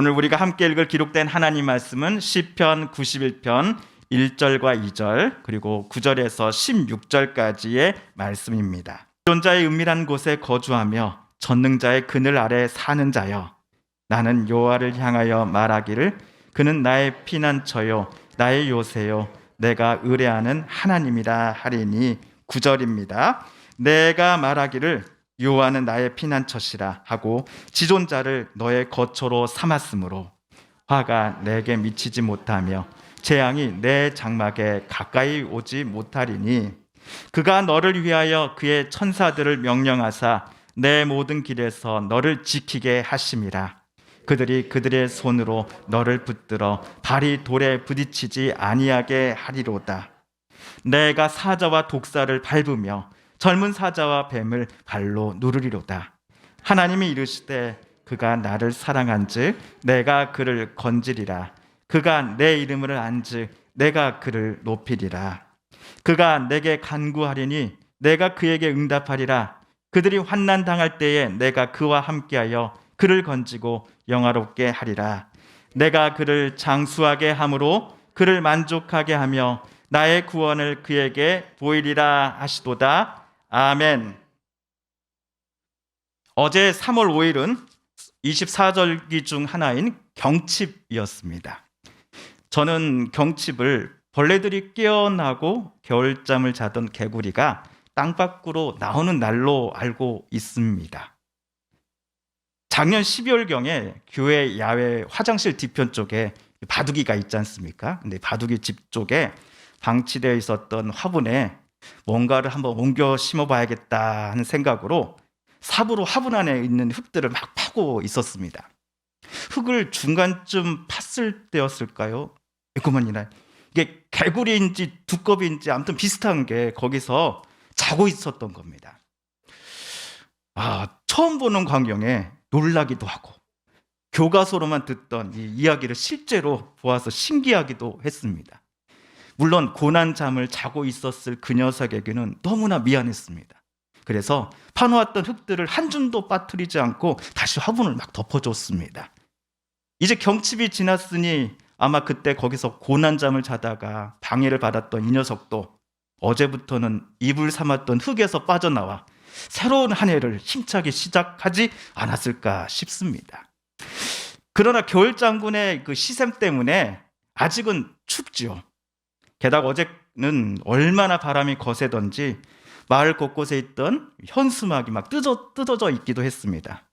오늘 우리가 함께 읽을 기록된 하나님 말씀은 시편 91편 1절과 2절 그리고 9절에서 16절까지의 말씀입니다. 지존자의 은밀한 곳에 거주하며 전능자의 그늘 아래 사는 자여, 나는 여호와를 향하여 말하기를 그는 나의 피난처요 나의 요새요 내가 의뢰하는 하나님이라 하리니. 9절입니다. 내가 말하기를 여호와는 나의 피난처시라 하고 지존자를 너의 거처로 삼았으므로 화가 내게 미치지 못하며 재앙이 내 장막에 가까이 오지 못하리니. 그가 너를 위하여 그의 천사들을 명령하사 내 모든 길에서 너를 지키게 하심이라. 그들이 그들의 손으로 너를 붙들어 발이 돌에 부딪히지 아니하게 하리로다. 내가 사자와 독사를 밟으며 젊은 사자와 뱀을 발로 누르리로다. 하나님이 이르시되 그가 나를 사랑한즉 내가 그를 건지리라. 그가 내 이름을 안즉 내가 그를 높이리라. 그가 내게 간구하리니 내가 그에게 응답하리라. 그들이 환난 당할 때에 내가 그와 함께하여 그를 건지고 영화롭게 하리라. 내가 그를 장수하게 함으로 그를 만족하게 하며 나의 구원을 그에게 보이리라 하시도다. 아멘. 어제 3월 5일은 24절기 중 하나인 경칩이었습니다. 저는 경칩을 벌레들이 깨어나고 겨울잠을 자던 개구리가 땅 밖으로 나오는 날로 알고 있습니다. 작년 12월경에 교회 야외 화장실 뒤편 쪽에 바둑이가 있지 않습니까? 근데 바둑이 집 쪽에 방치되어 있었던 화분에 뭔가를 한번 옮겨 심어봐야겠다 하는 생각으로 삽으로 화분 안에 있는 흙들을 막 파고 있었습니다. 흙을 중간쯤 팠을 때였을까요? 그만이나 이게 개구리인지 두꺼비인지 아무튼 비슷한 게 거기서 자고 있었던 겁니다. 처음 보는 광경에 놀라기도 하고 교과서로만 듣던 이 이야기를 실제로 보아서 신기하기도 했습니다. 물론 고난 잠을 자고 있었을 그 녀석에게는 너무나 미안했습니다. 그래서 파놓았던 흙들을 한 줌도 빠뜨리지 않고 다시 화분을 막 덮어줬습니다. 이제 경칩이 지났으니 아마 그때 거기서 고난 잠을 자다가 방해를 받았던 이 녀석도 어제부터는 이불 삼았던 흙에서 빠져나와 새로운 한 해를 힘차게 시작하지 않았을까 싶습니다. 그러나 겨울장군의 그 시샘 때문에 아직은 춥지요. 게다가 어제는 얼마나 바람이 거세던지 마을 곳곳에 있던 현수막이 막 뜯어져 있기도 했습니다.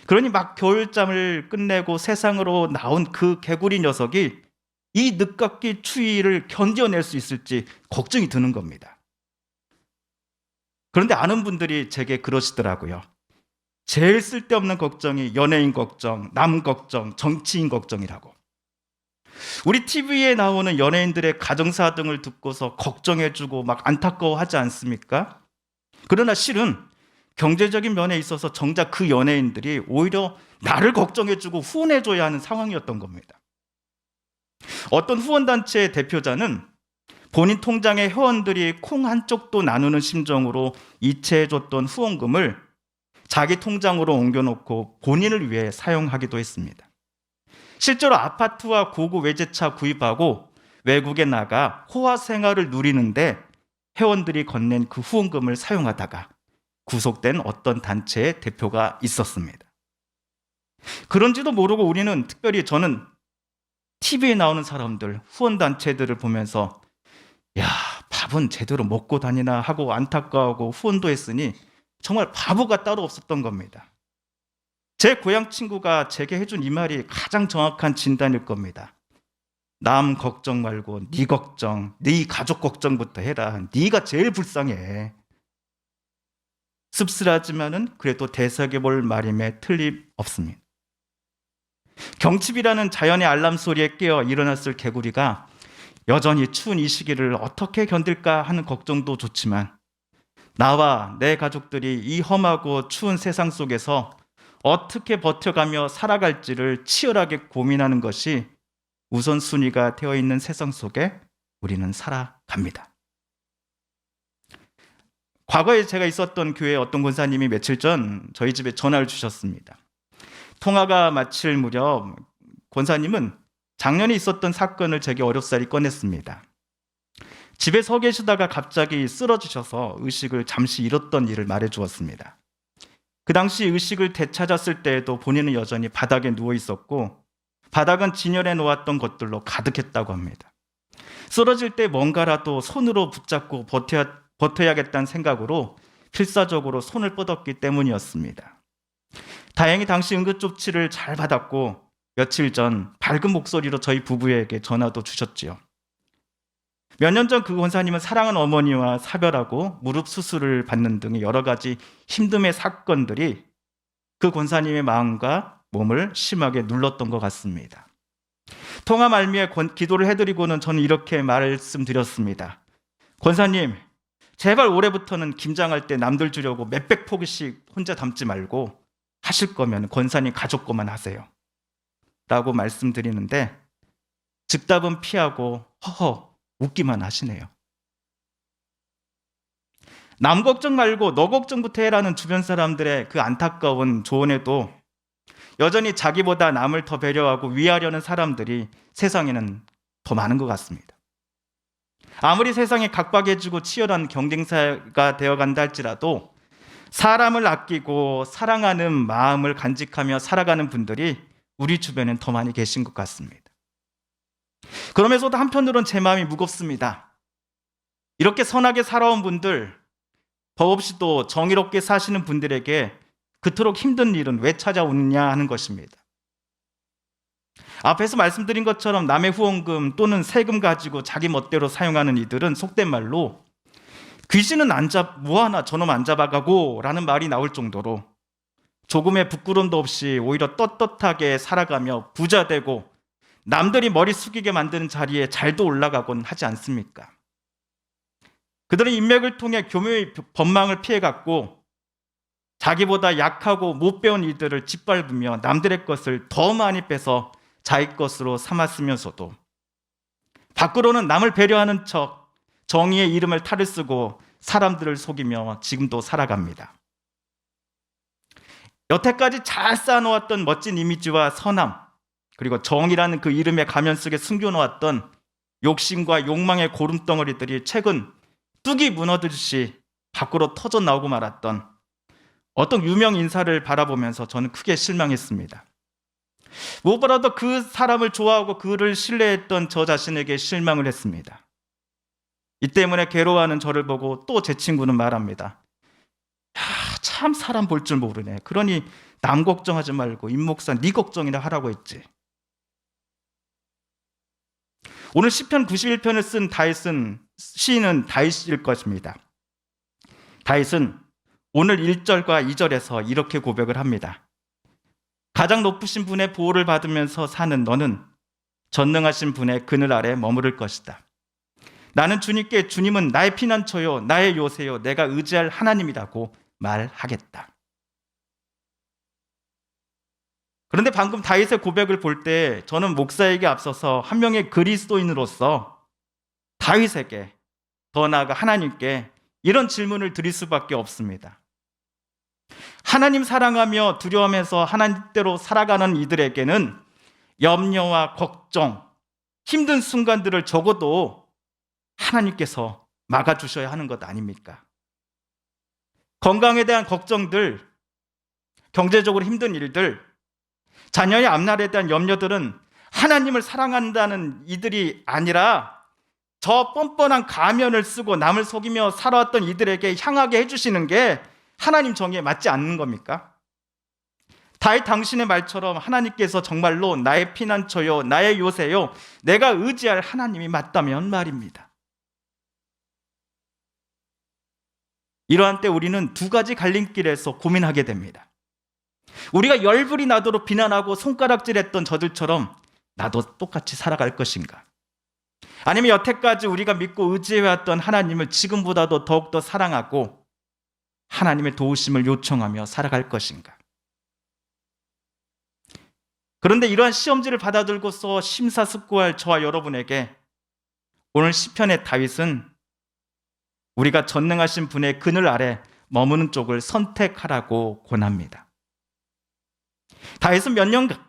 그러니 막 겨울잠을 끝내고 세상으로 나온 그 개구리 녀석이 이 늦깎이 추위를 견뎌낼 수 있을지 걱정이 드는 겁니다. 그런데 아는 분들이 제게 그러시더라고요. 제일 쓸데없는 걱정이 연예인 걱정, 남 걱정, 정치인 걱정이라고. 우리 TV에 나오는 연예인들의 가정사 등을 듣고서 걱정해주고 막 안타까워하지 않습니까? 그러나 실은 경제적인 면에 있어서 정작 그 연예인들이 오히려 나를 걱정해주고 후원해줘야 하는 상황이었던 겁니다. 어떤 후원단체의 대표자는 본인 통장에 회원들이 콩 한 쪽도 나누는 심정으로 이체해줬던 후원금을 자기 통장으로 옮겨놓고 본인을 위해 사용하기도 했습니다. 실제로 아파트와 고급 외제차 구입하고 외국에 나가 호화 생활을 누리는데 회원들이 건넨 그 후원금을 사용하다가 구속된 어떤 단체의 대표가 있었습니다. 그런지도 모르고 우리는, 특별히 저는 TV에 나오는 사람들, 후원단체들을 보면서 야, 밥은 제대로 먹고 다니나 하고 안타까워하고 후원도 했으니 정말 바보가 따로 없었던 겁니다. 제 고향 친구가 제게 해준 이 말이 가장 정확한 진단일 겁니다. 남 걱정 말고 네 걱정, 네 가족 걱정부터 해라. 네가 제일 불쌍해. 씁쓸하지만은 그래도 되새겨볼 말임에 틀림없습니다. 경칩이라는 자연의 알람 소리에 깨어 일어났을 개구리가 여전히 추운 이 시기를 어떻게 견딜까 하는 걱정도 좋지만 나와 내 가족들이 이 험하고 추운 세상 속에서 어떻게 버텨가며 살아갈지를 치열하게 고민하는 것이 우선순위가 되어 있는 세상 속에 우리는 살아갑니다. 과거에 제가 있었던 교회에 어떤 권사님이 며칠 전 저희 집에 전화를 주셨습니다. 통화가 마칠 무렵 권사님은 작년에 있었던 사건을 제게 어렵사리 꺼냈습니다. 집에 서 계시다가 갑자기 쓰러지셔서 의식을 잠시 잃었던 일을 말해 주었습니다. 그 당시 의식을 되찾았을 때에도 본인은 여전히 바닥에 누워 있었고 바닥은 진열해 놓았던 것들로 가득했다고 합니다. 쓰러질 때 뭔가라도 손으로 붙잡고 버텨야겠다는 생각으로 필사적으로 손을 뻗었기 때문이었습니다. 다행히 당시 응급조치를 잘 받았고 며칠 전 밝은 목소리로 저희 부부에게 전화도 주셨지요. 몇 년 전 그 권사님은 사랑하는 어머니와 사별하고 무릎 수술을 받는 등의 여러 가지 힘듦의 사건들이 그 권사님의 마음과 몸을 심하게 눌렀던 것 같습니다. 통화 말미에 기도를 해드리고는 저는 이렇게 말씀드렸습니다. 권사님, 제발 올해부터는 김장할 때 남들 주려고 몇백 포기씩 혼자 담지 말고 하실 거면 권사님 가족 거만 하세요 라고 말씀드리는데 즉답은 피하고 허허 웃기만 하시네요. 남 걱정 말고 너 걱정부터 해라는 주변 사람들의 그 안타까운 조언에도 여전히 자기보다 남을 더 배려하고 위하려는 사람들이 세상에는 더 많은 것 같습니다. 아무리 세상이 각박해지고 치열한 경쟁사가 되어간다 할지라도 사람을 아끼고 사랑하는 마음을 간직하며 살아가는 분들이 우리 주변엔 더 많이 계신 것 같습니다. 그러면서도 한편으로는 제 마음이 무겁습니다. 이렇게 선하게 살아온 분들, 법 없이 또 정의롭게 사시는 분들에게 그토록 힘든 일은 왜 찾아오느냐 하는 것입니다. 앞에서 말씀드린 것처럼 남의 후원금 또는 세금 가지고 자기 멋대로 사용하는 이들은 속된 말로 귀신은 뭐하나 저놈 안 잡아가고 라는 말이 나올 정도로 조금의 부끄럼도 없이 오히려 떳떳하게 살아가며 부자 되고 남들이 머리 숙이게 만드는 자리에 잘도 올라가곤 하지 않습니까? 그들은 인맥을 통해 교묘의 법망을 피해갔고 자기보다 약하고 못 배운 이들을 짓밟으며 남들의 것을 더 많이 빼서 자기 것으로 삼았으면서도 밖으로는 남을 배려하는 척 정의의 이름을 탈을 쓰고 사람들을 속이며 지금도 살아갑니다. 여태까지 잘 쌓아놓았던 멋진 이미지와 선함, 그리고 정의라는 그 이름의 가면 속에 숨겨놓았던 욕심과 욕망의 고름덩어리들이 최근 뚝이 무너지듯이 밖으로 터져 나오고 말았던 어떤 유명 인사를 바라보면서 저는 크게 실망했습니다. 무엇보다도 그 사람을 좋아하고 그를 신뢰했던 저 자신에게 실망을 했습니다. 이 때문에 괴로워하는 저를 보고 또 제 친구는 말합니다. 참 사람 볼 줄 모르네. 그러니 남 걱정하지 말고 임 목사 네 걱정이나 하라고 했지. 오늘 시편 91편을 쓴 시인은 다윗일 것입니다. 다윗은 오늘 1절과 2절에서 이렇게 고백을 합니다. 가장 높으신 분의 보호를 받으면서 사는 너는 전능하신 분의 그늘 아래 머무를 것이다. 나는 주님께 주님은 나의 피난처요 나의 요새요 내가 의지할 하나님이라고 말하겠다. 그런데 방금 다윗의 고백을 볼 때 저는 목사에게 앞서서 한 명의 그리스도인으로서 다윗에게 더 나아가 하나님께 이런 질문을 드릴 수밖에 없습니다. 하나님 사랑하며 두려워하면서 하나님대로 살아가는 이들에게는 염려와 걱정, 힘든 순간들을 적어도 하나님께서 막아주셔야 하는 것 아닙니까? 건강에 대한 걱정들, 경제적으로 힘든 일들, 자녀의 앞날에 대한 염려들은 하나님을 사랑한다는 이들이 아니라 저 뻔뻔한 가면을 쓰고 남을 속이며 살아왔던 이들에게 향하게 해주시는 게 하나님 정의에 맞지 않는 겁니까? 다윗 당신의 말처럼 하나님께서 정말로 나의 피난처요 나의 요새요 내가 의지할 하나님이 맞다면 말입니다. 이러한 때 우리는 두 가지 갈림길에서 고민하게 됩니다. 우리가 열불이 나도록 비난하고 손가락질했던 저들처럼 나도 똑같이 살아갈 것인가? 아니면 여태까지 우리가 믿고 의지해왔던 하나님을 지금보다도 더욱더 사랑하고 하나님의 도우심을 요청하며 살아갈 것인가? 그런데 이러한 시험지를 받아들고서 심사숙고할 저와 여러분에게 오늘 시편의 다윗은 우리가 전능하신 분의 그늘 아래 머무는 쪽을 선택하라고 권합니다. 다윗은 몇 년간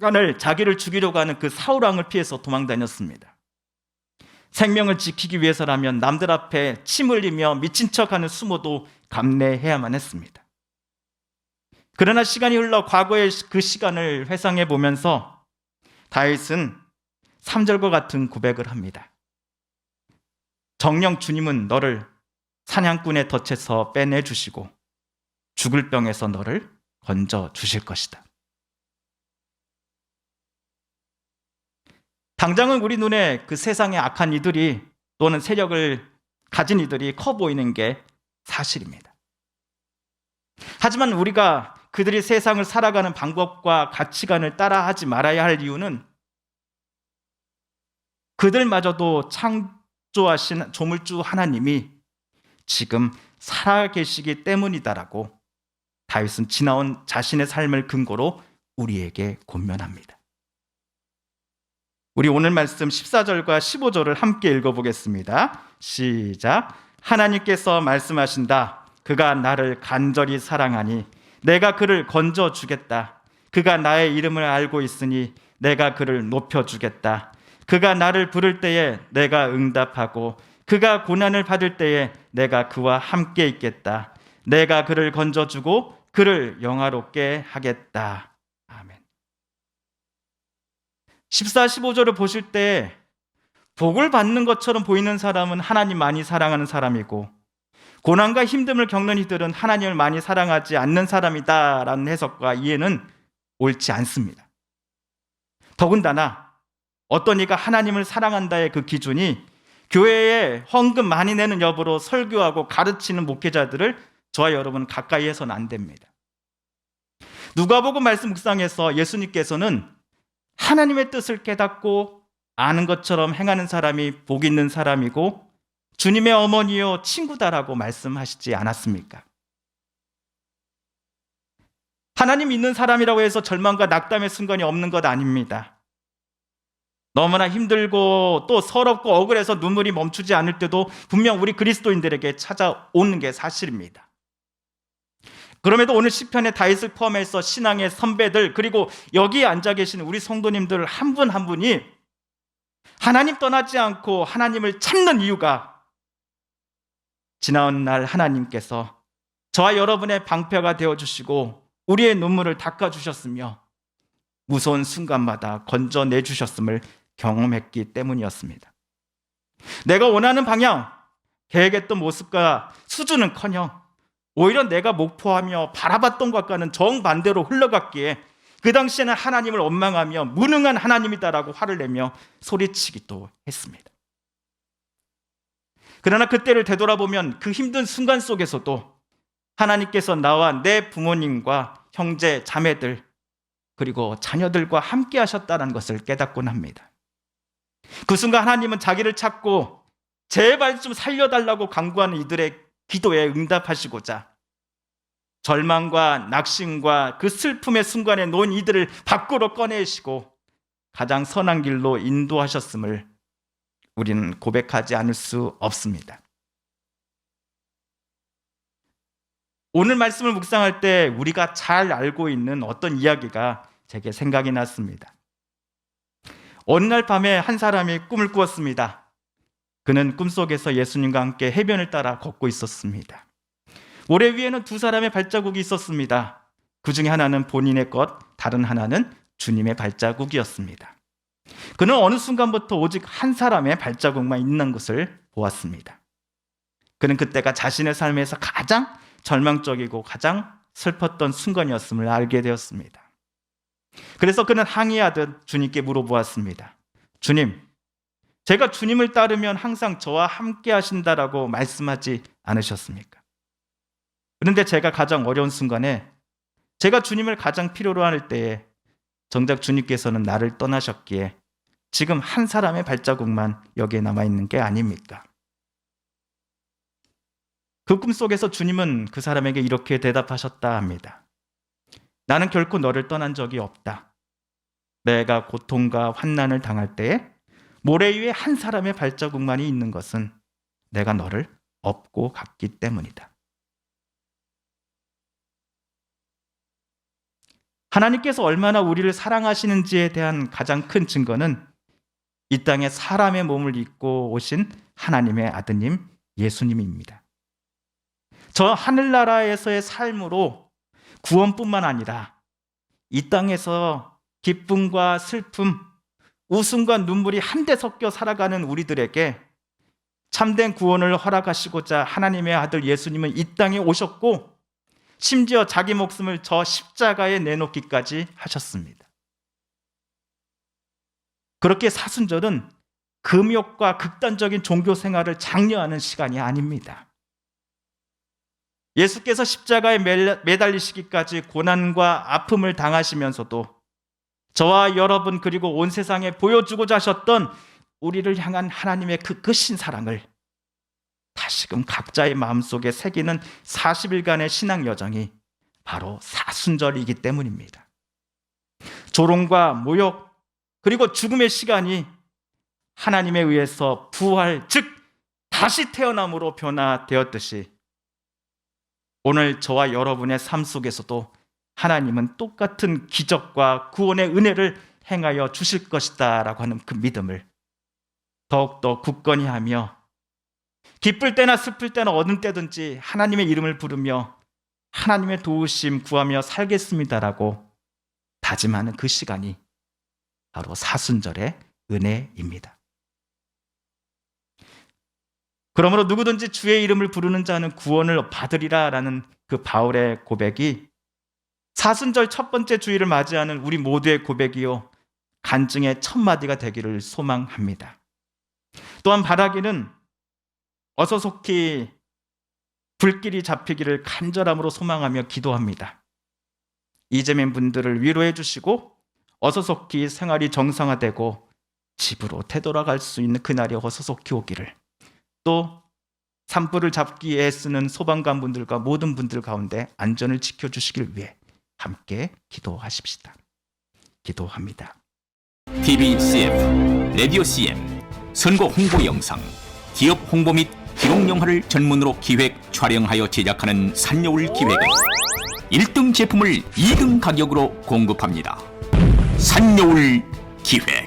순간을 자기를 죽이려고 하는 그 사울 왕을 피해서 도망다녔습니다. 생명을 지키기 위해서라면 남들 앞에 침 흘리며 미친 척하는 수모도 감내해야만 했습니다. 그러나 시간이 흘러 과거의 그 시간을 회상해 보면서 다윗은 3절과 같은 고백을 합니다. 정녕 주님은 너를 사냥꾼의 덫에서 빼내주시고 죽을 병에서 너를 건져주실 것이다. 당장은 우리 눈에 그 세상의 악한 이들이 또는 세력을 가진 이들이 커 보이는 게 사실입니다. 하지만 우리가 그들이 세상을 살아가는 방법과 가치관을 따라하지 말아야 할 이유는 그들마저도 창조하신 조물주 하나님이 지금 살아계시기 때문이다라고 다윗은 지나온 자신의 삶을 근거로 우리에게 권면합니다. 우리 오늘 말씀 14절과 15절을 함께 읽어보겠습니다. 시작. 하나님께서 말씀하신다. 그가 나를 간절히 사랑하니 내가 그를 건져주겠다. 그가 나의 이름을 알고 있으니 내가 그를 높여주겠다. 그가 나를 부를 때에 내가 응답하고 그가 고난을 받을 때에 내가 그와 함께 있겠다. 내가 그를 건져주고 그를 영화롭게 하겠다. 아멘. 14, 15절을 보실 때 복을 받는 것처럼 보이는 사람은 하나님 많이 사랑하는 사람이고 고난과 힘듦을 겪는 이들은 하나님을 많이 사랑하지 않는 사람이다라는 해석과 이해는 옳지 않습니다. 더군다나 어떤 이가 하나님을 사랑한다의 그 기준이 교회에 헌금 많이 내는 여부로 설교하고 가르치는 목회자들을 저와 여러분 가까이 해서는 안 됩니다. 누가복음 말씀 묵상에서 예수님께서는 하나님의 뜻을 깨닫고 아는 것처럼 행하는 사람이 복 있는 사람이고 주님의 어머니요 친구다라고 말씀하시지 않았습니까? 하나님 믿는 사람이라고 해서 절망과 낙담의 순간이 없는 것 아닙니다. 너무나 힘들고 또 서럽고 억울해서 눈물이 멈추지 않을 때도 분명 우리 그리스도인들에게 찾아오는 게 사실입니다. 그럼에도 오늘 시편의 다윗을 포함해서 신앙의 선배들 그리고 여기에 앉아 계신 우리 성도님들 한 분 한 분이 하나님 떠나지 않고 하나님을 찾는 이유가 지나온 날 하나님께서 저와 여러분의 방패가 되어주시고 우리의 눈물을 닦아주셨으며 무서운 순간마다 건져내주셨음을 경험했기 때문이었습니다. 내가 원하는 방향, 계획했던 모습과 수준은커녕 오히려 내가 목표하며 바라봤던 것과는 정반대로 흘러갔기에 그 당시에는 하나님을 원망하며 무능한 하나님이다라고 화를 내며 소리치기도 했습니다. 그러나 그때를 되돌아보면 그 힘든 순간 속에서도 하나님께서 나와 내 부모님과 형제, 자매들 그리고 자녀들과 함께 하셨다는 것을 깨닫곤 합니다. 그 순간 하나님은 자기를 찾고 제발 좀 살려달라고 간구하는 이들의 기도에 응답하시고자 절망과 낙심과 그 슬픔의 순간에 놓인 이들을 밖으로 꺼내시고 가장 선한 길로 인도하셨음을 우리는 고백하지 않을 수 없습니다. 오늘 말씀을 묵상할 때 우리가 잘 알고 있는 어떤 이야기가 제게 생각이 났습니다. 어느 날 밤에 한 사람이 꿈을 꾸었습니다. 그는 꿈속에서 예수님과 함께 해변을 따라 걷고 있었습니다. 모래 위에는 두 사람의 발자국이 있었습니다. 그 중에 하나는 본인의 것, 다른 하나는 주님의 발자국이었습니다. 그는 어느 순간부터 오직 한 사람의 발자국만 있는 것을 보았습니다. 그는 그때가 자신의 삶에서 가장 절망적이고 가장 슬펐던 순간이었음을 알게 되었습니다. 그래서 그는 항의하듯 주님께 물어보았습니다. 주님, 제가 주님을 따르면 항상 저와 함께 하신다라고 말씀하지 않으셨습니까? 그런데 제가 가장 어려운 순간에 제가 주님을 가장 필요로 할 때에 정작 주님께서는 나를 떠나셨기에 지금 한 사람의 발자국만 여기에 남아있는 게 아닙니까? 그 꿈속에서 주님은 그 사람에게 이렇게 대답하셨다 합니다. 나는 결코 너를 떠난 적이 없다. 내가 고통과 환난을 당할 때에 모래 위에 한 사람의 발자국만이 있는 것은 내가 너를 업고 갔기 때문이다. 하나님께서 얼마나 우리를 사랑하시는지에 대한 가장 큰 증거는 이 땅에 사람의 몸을 입고 오신 하나님의 아드님 예수님입니다. 저 하늘나라에서의 삶으로 구원뿐만 아니라 이 땅에서 기쁨과 슬픔, 웃음과 눈물이 한데 섞여 살아가는 우리들에게 참된 구원을 허락하시고자 하나님의 아들 예수님은 이 땅에 오셨고 심지어 자기 목숨을 저 십자가에 내놓기까지 하셨습니다. 그렇게 사순절은 금욕과 극단적인 종교 생활을 장려하는 시간이 아닙니다. 예수께서 십자가에 매달리시기까지 고난과 아픔을 당하시면서도 저와 여러분 그리고 온 세상에 보여주고자 하셨던 우리를 향한 하나님의 그 크신 사랑을 다시금 각자의 마음속에 새기는 40일간의 신앙 여정이 바로 사순절이기 때문입니다. 조롱과 모욕 그리고 죽음의 시간이 하나님에 의해서 부활, 즉 다시 태어남으로 변화되었듯이 오늘 저와 여러분의 삶 속에서도 하나님은 똑같은 기적과 구원의 은혜를 행하여 주실 것이다 라고 하는 그 믿음을 더욱더 굳건히 하며 기쁠 때나 슬플 때나 어느 때든지 하나님의 이름을 부르며 하나님의 도우심 구하며 살겠습니다라고 다짐하는 그 시간이 바로 사순절의 은혜입니다. 그러므로 누구든지 주의 이름을 부르는 자는 구원을 받으리라 라는 그 바울의 고백이 사순절 첫 번째 주일을 맞이하는 우리 모두의 고백이요 간증의 첫 마디가 되기를 소망합니다. 또한 바라기는 어서 속히 불길이 잡히기를 간절함으로 소망하며 기도합니다. 이재민 분들을 위로해 주시고 어서 속히 생활이 정상화되고 집으로 되돌아갈 수 있는 그날이 어서 속히 오기를, 또 산불을 잡기 위해 쓰는 소방관 분들과 모든 분들 가운데 안전을 지켜주시길 위해 함께 기도하십시다. 기도합니다. TV CF, 라디오 CM, 선거 홍보 영상, 기업 홍보 및 기록 영화를 전문으로 기획, 촬영하여 제작하는 산여울 기획은 1등 제품을 2등 가격으로 공급합니다. 산여울 기획.